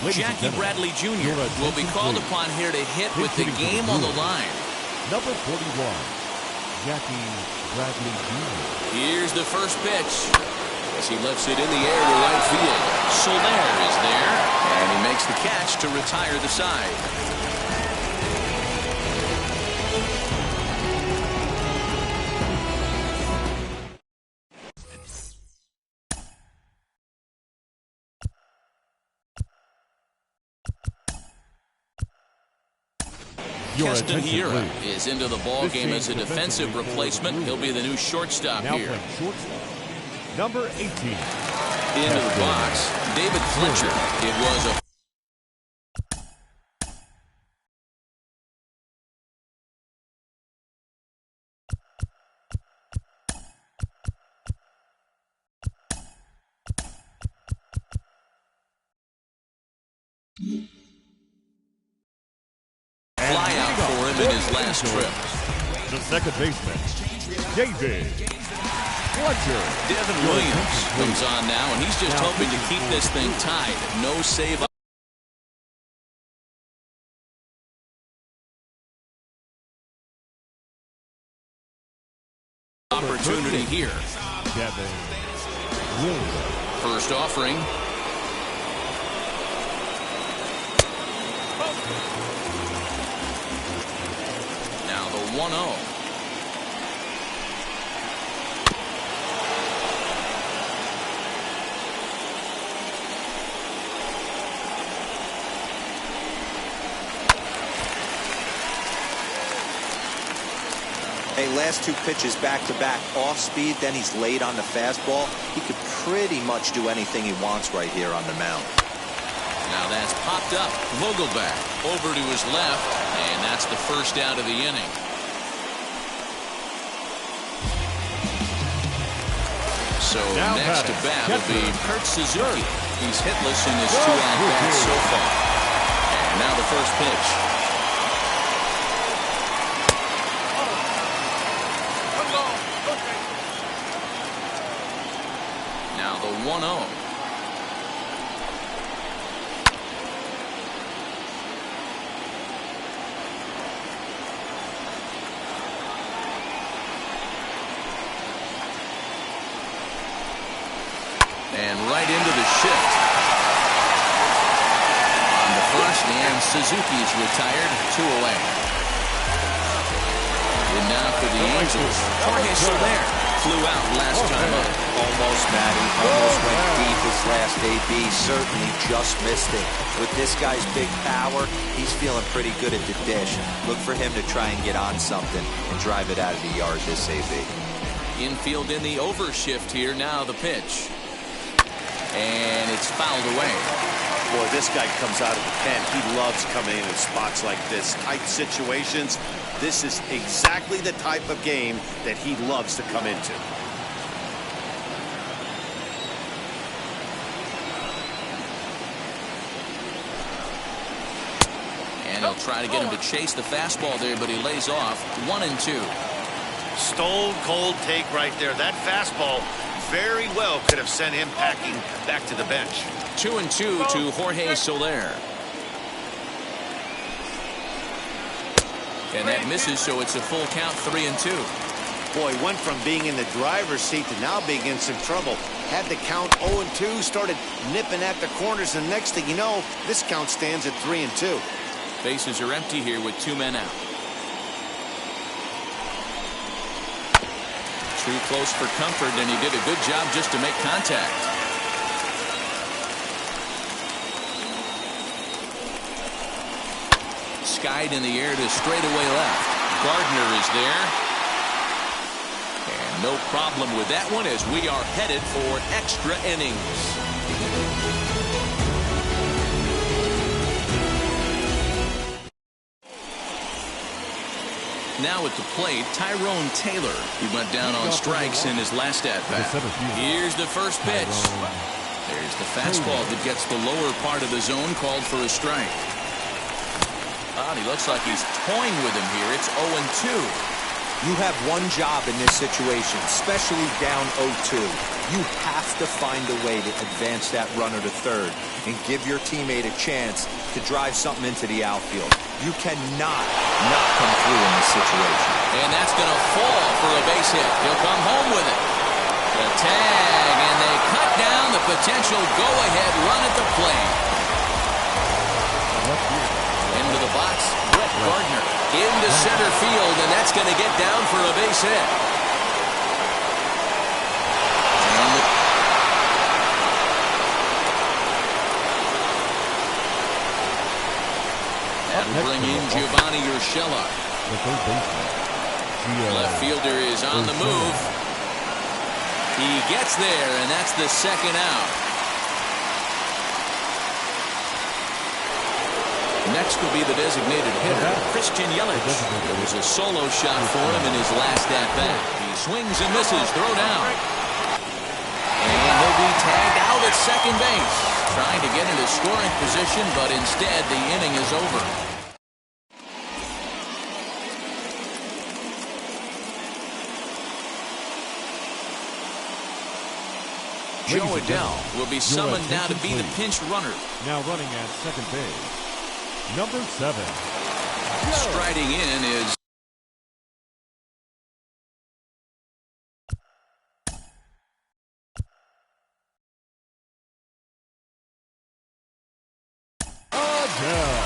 S1: Jackie Bradley Jr. will be called upon here to hit with the game on the line.
S2: Number 41, Jackie Bradley Jr.
S1: Here's the first pitch as he lifts it in the air to right field. Soler is there, and he makes the catch to retire the side. Keston Hiura is into the ball game as a defensive replacement. He'll be the new shortstop here.
S2: Number 18.
S1: Into the box, David Fletcher. It was a flyout for him in his last trip.
S2: The second baseman, David Fletcher.
S1: Devin Williams comes on now, and he's just hoping to keep this thing tied. No save. Opportunity here.
S2: Devin Williams.
S1: First offering. Now the 1-0.
S3: Hey, last two pitches back-to-back off speed, then he's late on the fastball. He could pretty much do anything he wants right here on the mound.
S1: Now that's popped up. Vogelback over to his left, and that's the first out of the inning. So
S2: now
S1: next to bat will be Kurt Suzuki. He's hitless in his 2 at-bats so far. And now the first pitch. Now the 1-0. And right into the shift. On the first and and Suzuki's retired. 2 away. And now for the Angels, Jorge Soler flew out last time up.
S3: Almost, Matty. Almost went deep his last AB. Certainly just missed it. With this guy's big power, he's feeling pretty good at the dish. Look for him to try and get on something and drive it out of the yard this AB.
S1: Infield in the overshift here. Now the pitch. And it's fouled away.
S4: Boy, this guy comes out of the pen. He loves coming in spots like this. Tight situations. This is exactly the type of game that he loves to come into.
S1: And he'll try to get him to chase the fastball there, but he lays off. 1-2.
S4: Stone cold take right there. That fastball very well could have sent him packing back to the bench.
S1: 2-2 to Jorge Soler. And that misses, so it's a full count. 3-2.
S4: Boy, went from being in the driver's seat to now being in some trouble. Had the count 0-2, started nipping at the corners, and next thing you know, this count stands at 3-2.
S1: Bases are empty here with 2 men out. Too close for comfort, and he did a good job just to make contact. Skied in the air to straightaway left. Gardner is there. And no problem with that one as we are headed for extra innings. Now at the plate, Tyrone Taylor. He went down on strikes in his last at-bat. Here's the first pitch. There's the fastball that gets the lower part of the zone, called for a strike. He looks like he's toying with him here. It's 0-2.
S3: You have one job in this situation, especially down 0-2. You have to find a way to advance that runner to third and give your teammate a chance to drive something into the outfield. You cannot not come through in this situation.
S1: And that's going to fall for a base hit. He'll come home with it. The tag, and they cut down the potential go-ahead run at the plate. Into the box, Brett Gardner into center field, and that's going to get down for a base hit. That'll bring in Giovanni Urshela. Left fielder is on the move. He gets there, and that's the second out. Next will be the designated hitter, Christian Yelich. There was a solo shot for him in his last at-bat. He swings and misses, throw down. And he'll be tagged out at second base. Trying to get into scoring position, but instead the inning is over. Joe Adele will be summoned now to be the pinch runner.
S2: Now running at second base, number 7.
S1: Striding in is
S2: Adele.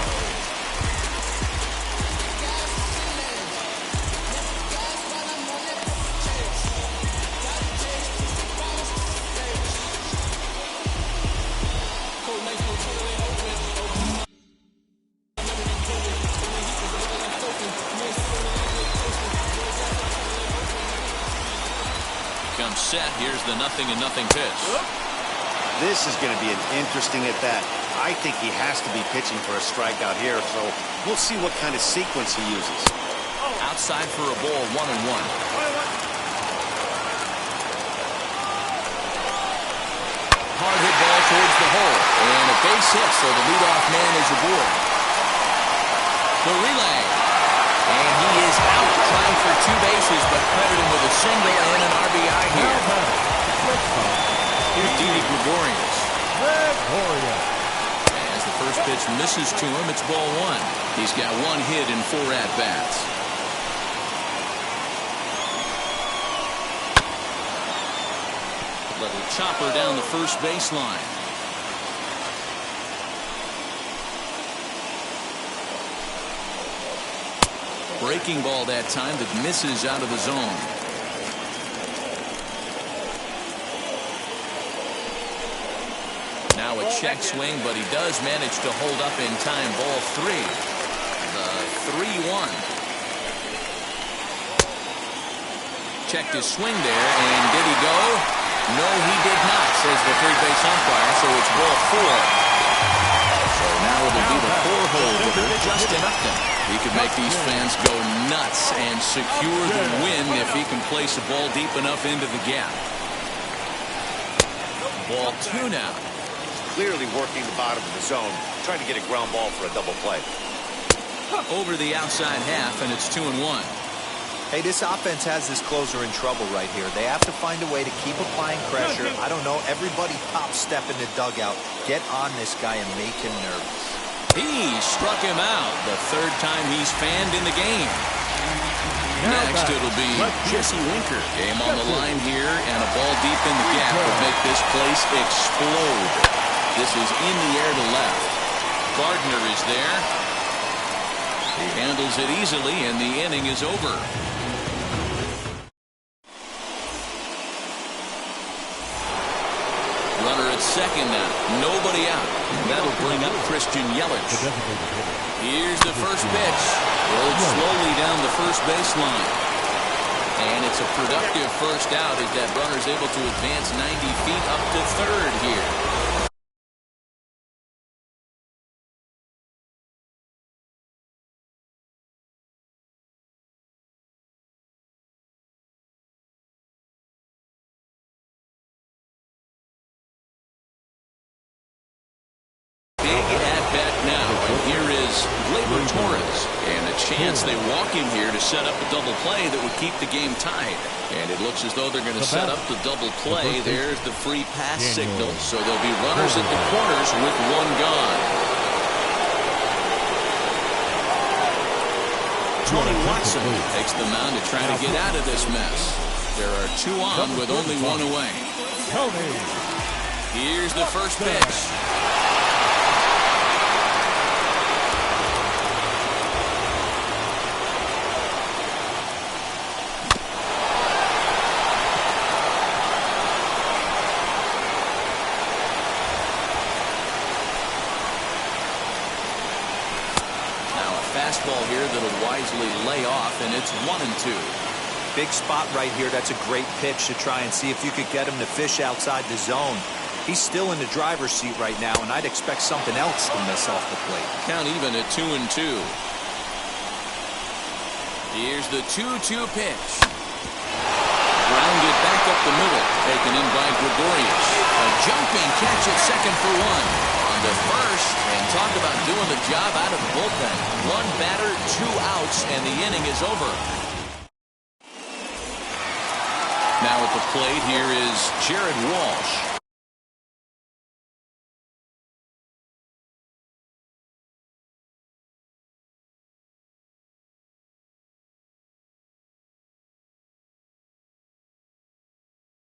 S1: Set. Here's the 0-0 pitch.
S4: This is going to be an interesting at bat. I think he has to be pitching for a strikeout here, so we'll see what kind of sequence he uses.
S1: Outside for a ball, 1-1. Hard hit ball towards the hole, and a base hit, so the leadoff man is aboard. The relay. And he is out trying for 2 bases, but credited with a single and an RBI here. Here's Didi Gregorius. As the first pitch misses to him, it's ball 1. He's got 1 hit in 4 at-bats. Little chopper down the first baseline. Breaking ball that time that misses out of the zone. Now a check swing, but he does manage to hold up in time. Ball 3. The 3-1. Checked his swing there, and did he go? No, he did not, says the third base umpire, so it's ball 4. So now it'll be the 4-hole hitter, Justin Upton. He could make these fans go nuts and secure the win if he can place a ball deep enough into the gap. Ball 2 now.
S4: Clearly working the bottom of the zone, trying to get a ground ball for a double play.
S1: Over the outside half, and it's 2-1.
S3: Hey, this offense has this closer in trouble right here. They have to find a way to keep applying pressure. I don't know, everybody pop step in the dugout. Get on this guy and make him nervous.
S1: He struck him out the third time he's fanned in the game. Next it'll be Jesse Winker. Game on the line here, and a ball deep in the gap will make this place explode. This is in the air to left. Gardner is there. He handles it easily, and the inning is over. Runner at second now. Nobody out. That'll bring up Christian Yelich. Here's the first pitch. Rolled slowly down the first baseline. And it's a productive first out as that runner's able to advance 90 feet up to third here. Chance they walk him here to set up a double play that would keep the game tied. And it looks as though they're going to set up the double play. There's the free pass signal. So there'll be runners at the corners with one gone. Tony Watson takes the mound to try to get out of this mess. There are 2 on with only 1 away. Here's the first pitch. Fastball here that'll wisely lay off, and it's 1-2.
S3: Big spot right here. That's a great pitch to try and see if you could get him to fish outside the zone. He's still in the driver's seat right now, and I'd expect something else to miss off the plate.
S1: Count even at 2-2. Here's the 2-2 pitch. Grounded back up the middle, taken in by Gregorius. A jumping catch at second for 1. To first, and talk about doing the job out of the bullpen. 1 batter, 2 outs, and the inning is over. Now at the plate, here is Jared Walsh.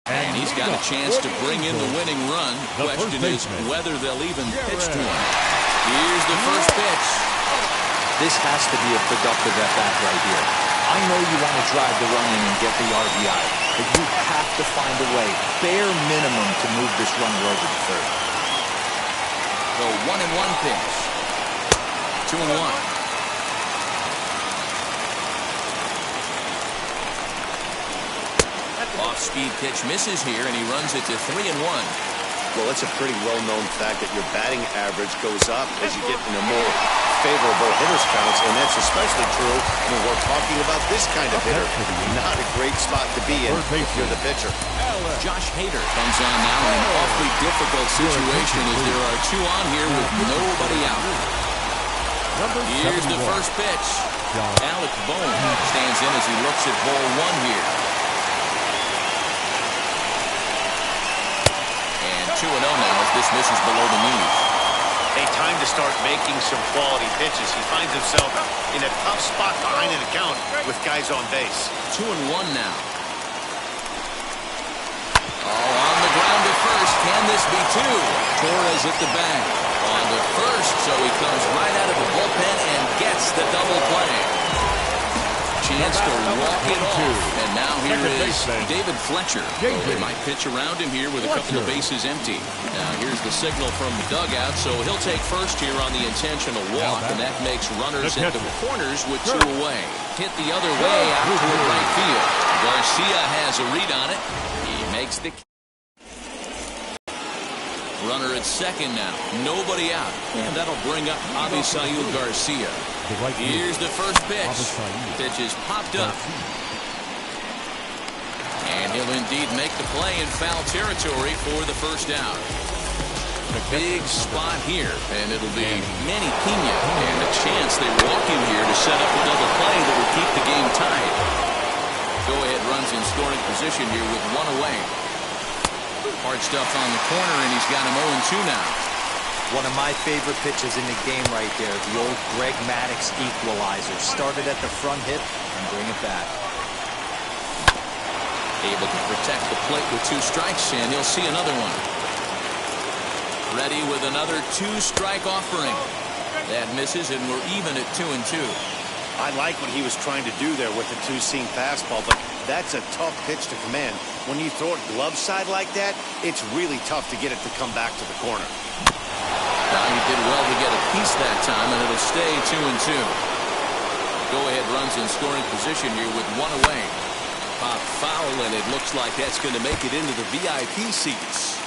S1: And he's got a chance to bring in the winning run. The question is whether they'll even pitch to him. Here's the first pitch.
S3: This has to be a productive at-bat right here. I know you want to drive the run in and get the RBI, but you have to find a way, bare minimum, to move this runner over to third.
S1: The 1-1 pitch. 2-1. Off-speed pitch misses here, and he runs it to 3-1.
S4: Well, it's a pretty well-known fact that your batting average goes up as you get into more favorable hitters counts, and that's especially true when we're talking about this kind of hitter. Not a great spot to be in if you're the pitcher.
S1: Josh Hader comes on now in an awfully difficult situation as there are 2 on here with nobody out. Here's the first pitch. Alec Bohm stands in as he looks at ball 1 here. 2-0 now as this misses below the knees.
S4: A time to start making some quality pitches. He finds himself in a tough spot behind an account with guys on base.
S1: 2-1 now. Oh, on the ground at first. Can this be 2? Torres at the bag. On the first, so he comes right out of the bullpen and gets the double play. chance to walk it off. And now here is David Fletcher. They might pitch around him here with a couple of bases empty. Now here's the signal from the dugout, so he'll take first here on the intentional walk, and that makes runners at the corners with 2 away. Hit the other way out toward right field. Garcia has a read on it. He makes the runner at second now. Nobody out. And that'll bring up Avisail Garcia. Here's the first pitch. Pitch is popped up. And he'll indeed make the play in foul territory for the first out. Big spot here. And it'll be Manny Pena. And a chance they walk him here to set up a double play that will keep the game tied. Go-ahead runs in scoring position here with 1 away. Hard stuff on the corner, and he's got him 0-2 now.
S3: One of my favorite pitches in the game right there, the old Greg Maddux equalizer. Started at the front hip and bring it back.
S1: Able to protect the plate with 2 strikes, and he'll see another one. Ready with another 2-strike offering. That misses, and we're even at 2-2.
S4: I like what he was trying to do there with the 2-seam fastball, but that's a tough pitch to command. When you throw it glove side like that, it's really tough to get it to come back to the corner.
S1: Now he did well to get a piece that time, and it'll stay 2-2. Go-ahead runs in scoring position here with 1 away. Pop foul, and it looks like that's going to make it into the VIP seats.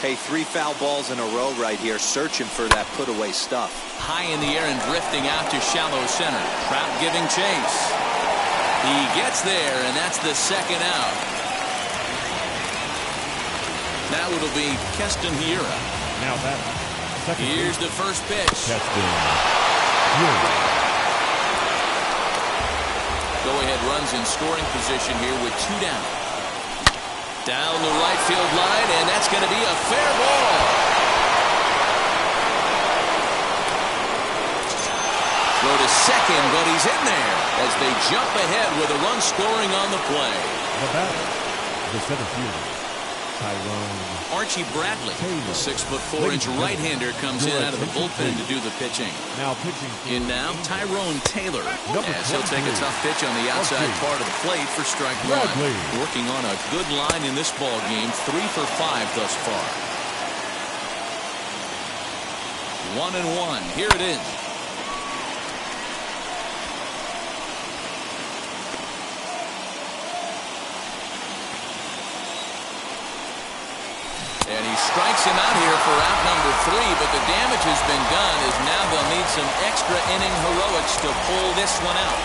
S3: Hey, 3 foul balls in a row right here, searching for that put-away stuff.
S1: High in the air and drifting out to shallow center. Trout giving chase. He gets there, and that's the second out. Now it'll be Keston Hiura.
S2: Now that
S1: here's the first pitch. Go-ahead runs in scoring position here with 2 down. Down the right field line, and that's going to be a fair ball. Throw to second, but he's in there as they jump ahead with a run scoring on the play.
S2: The batter, the center fielder, Tyrone.
S1: Archie Bradley, the 6'4" right-hander, comes in out of the bullpen to do the pitching.
S2: Now pitching
S1: in now, Tyrone Taylor, as he'll take a tough pitch on the outside part of the plate for strike 1. Working on a good line in this ball game, 3 for 5 thus far. 1-1. Here it is. And he strikes him out here for out number 3, but the damage has been done as now they'll need some extra inning heroics to pull this one out.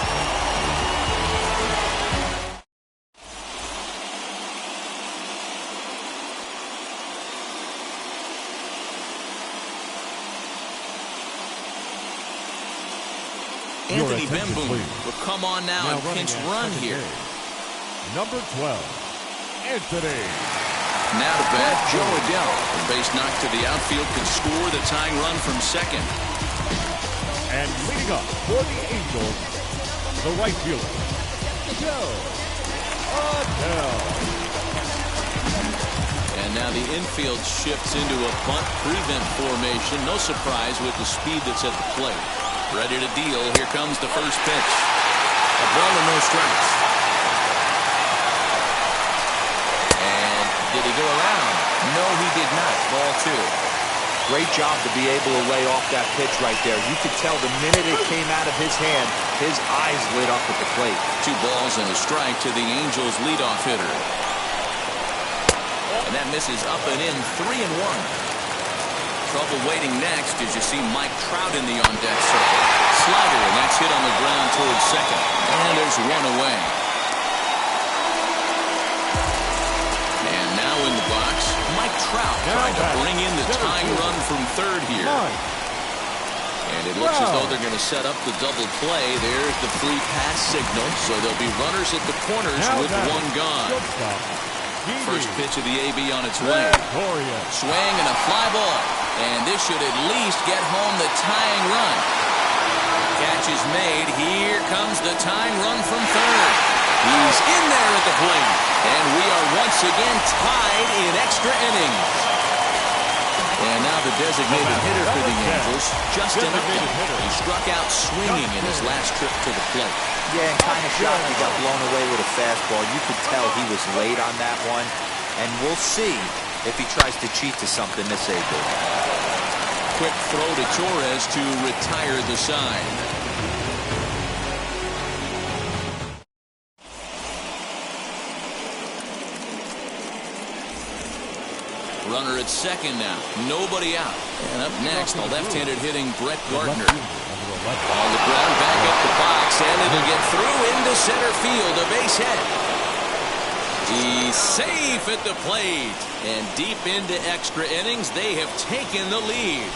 S1: Anthony Bemboom will come on now and pinch run here.
S2: Number 12, Anthony.
S1: Now to bat, Joe Adell. The base knock to the outfield could score the tying run from second.
S2: And leading up for the Angels, the right fielder, Joe Adell.
S1: And now the infield shifts into a bunt prevent formation. No surprise with the speed that's at the plate. Ready to deal. Here comes the first pitch. A ball and no strikes. Did he go around? No, he did not. Ball 2.
S3: Great job to be able to lay off that pitch right there. You could tell the minute it came out of his hand, his eyes lit up at the plate.
S1: 2 balls and a strike to the Angels leadoff hitter. And that misses up and in, 3-1. Trouble waiting next as you see Mike Trout in the on-deck circle. Slider, and that's hit on the ground towards second. And there's 1 away. In the box, Mike Trout trying to bring in the tying run from third here. And it looks as though they're going to set up the double play. There's the free pass signal, so there'll be runners at the corners with 1 gone. First pitch of the AB on its way. Swing and a fly ball. And this should at least get home the tying run. Catch is made. Here comes the tying run from third. He's in there at the plate. And we are once again tied in extra innings. And now the designated hitter for the Angels, Justin Upton. He struck out swinging in his last trip to the plate.
S3: Yeah, and kind of shocked he got blown away with a fastball. You could tell he was late on that one. And we'll see if he tries to cheat to something this April.
S1: Quick throw to Torres to retire the side. Runner at second now. Nobody out. And up next, the left-handed hitting Brett Gardner. On the ground, back up the box, and it'll get through into center field. A base hit. He's safe at the plate. And deep into extra innings, they have taken the lead.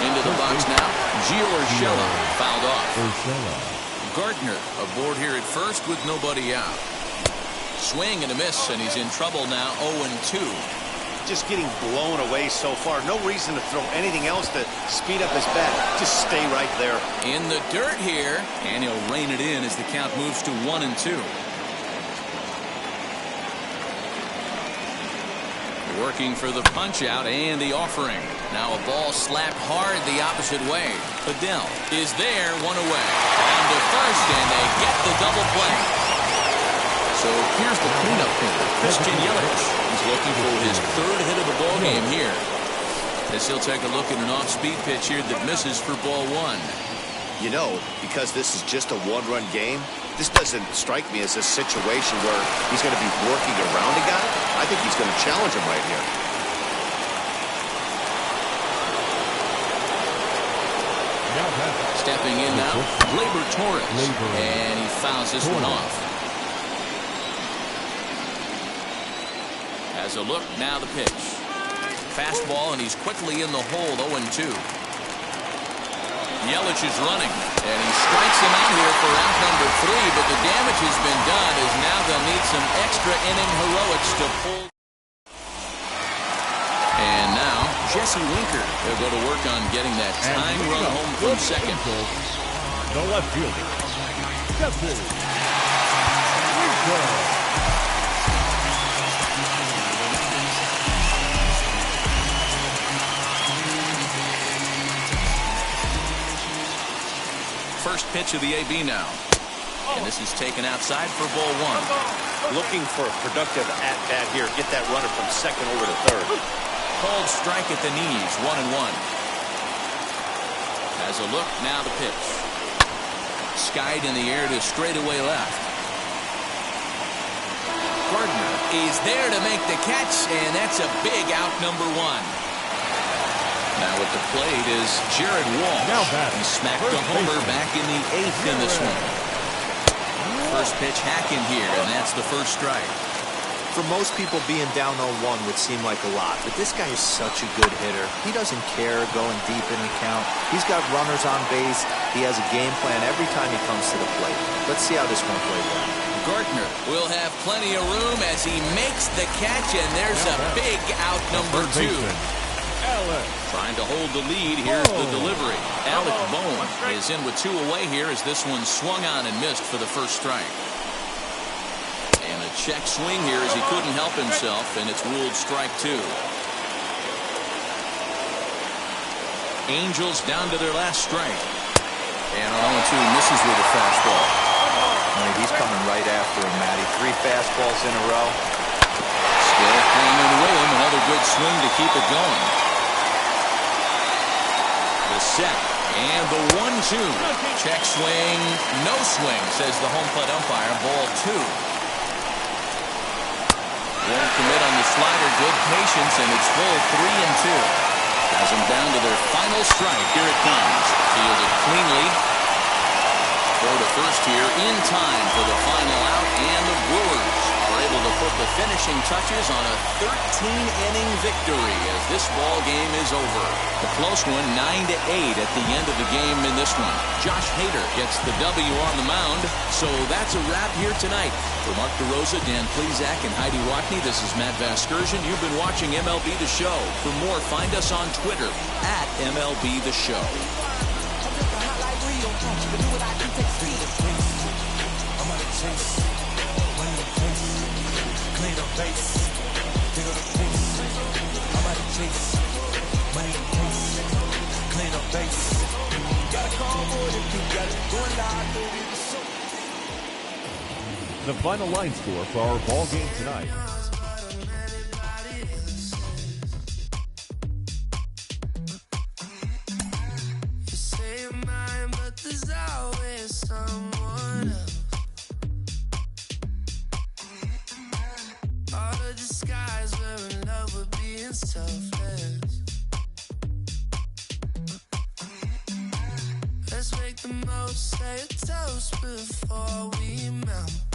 S1: Into the box now. Giorgella fouled off. Gardner aboard here at first with nobody out. Swing and a miss, and he's in trouble now, 0-2.
S4: Just getting blown away so far. No reason to throw anything else to speed up his bat. Just stay right there.
S1: In the dirt here, and he'll rein it in as the count moves to 1-2. Working for the punch out and the offering. Now a ball slapped hard the opposite way. Fidel is there, one away. Down to first, and they get the double play. So here's the cleanup hitter, Christian Yelich. He's looking for his third hit of the ball game here. As he'll take a look at an off-speed pitch here that misses for ball one.
S4: You know, because this is just a one-run game, this doesn't strike me as a situation where he's going to be working around a guy. I think he's going to challenge him right here.
S1: Stepping in now, Gleyber Torres. And he fouls this one off. As a look, now the pitch. Fastball, and he's quickly in the hole, 0-2. Yelich is running, and he strikes him out here for out number 3, but the damage has been done as now they'll need some extra inning heroics to pull. And now, Jesse Winker will go to work on getting that tying run home from second.
S2: The left fielder, Jesse Winker.
S1: First pitch of the AB now. And this is taken outside for ball one.
S4: Looking for a productive at-bat here. Get that runner from second over to third.
S1: Called strike at the knees, 1-1. As a look, now the pitch. Skied in the air to straightaway left. Gardner is there to make the catch, and that's a big out, number 1. Now at the plate is Jared Walsh. He smacked a homer back in the 8th in this one. First pitch hacking here, and that's the first strike.
S3: For most people, being down 0-1 would seem like a lot, but this guy is such a good hitter. He doesn't care going deep in the count. He's got runners on base. He has a game plan every time he comes to the plate. Let's see how this one plays out.
S1: Gardner will have plenty of room as he makes the catch, and there's a big out, number 2. Trying to hold the lead. Here's the delivery. Alec Bohm is in with 2 away here as this one swung on and missed for the first strike. And a check swing here as he couldn't help himself, and it's ruled strike 2. Angels down to their last strike. And on 0-2 misses with a fastball.
S3: He's coming right after him, Matty. 3 fastballs in a row.
S1: Still hanging with him. Another good swing to keep it going. The set and the 1-2. Check swing, no swing, says the home plate umpire. Ball 2. Won't commit on the slider. Good patience, and it's full 3-2. Has them down to their final strike. Here it comes. Fielded cleanly. Throw to first here in time for the final out, and the Brewers are able to put the finishing touches on a 13-inning victory as this ball game is over. A close one, 9-8 at the end of the game in this one. Josh Hader gets the W on the mound, so that's a wrap here tonight. For Mark DeRosa, Dan Plesac, and Heidi Rockney, this is Matt Vasgersian. You've been watching MLB The Show. For more, find us on Twitter at MLB The Show. Clean up base, dig up the pace. I'm out of chase.
S2: The final line score for our ball game tonight.
S8: You say you're mine, but there's always someone else. All the disguise we're in love with being selfless. Let's make the most, say a toast before we melt.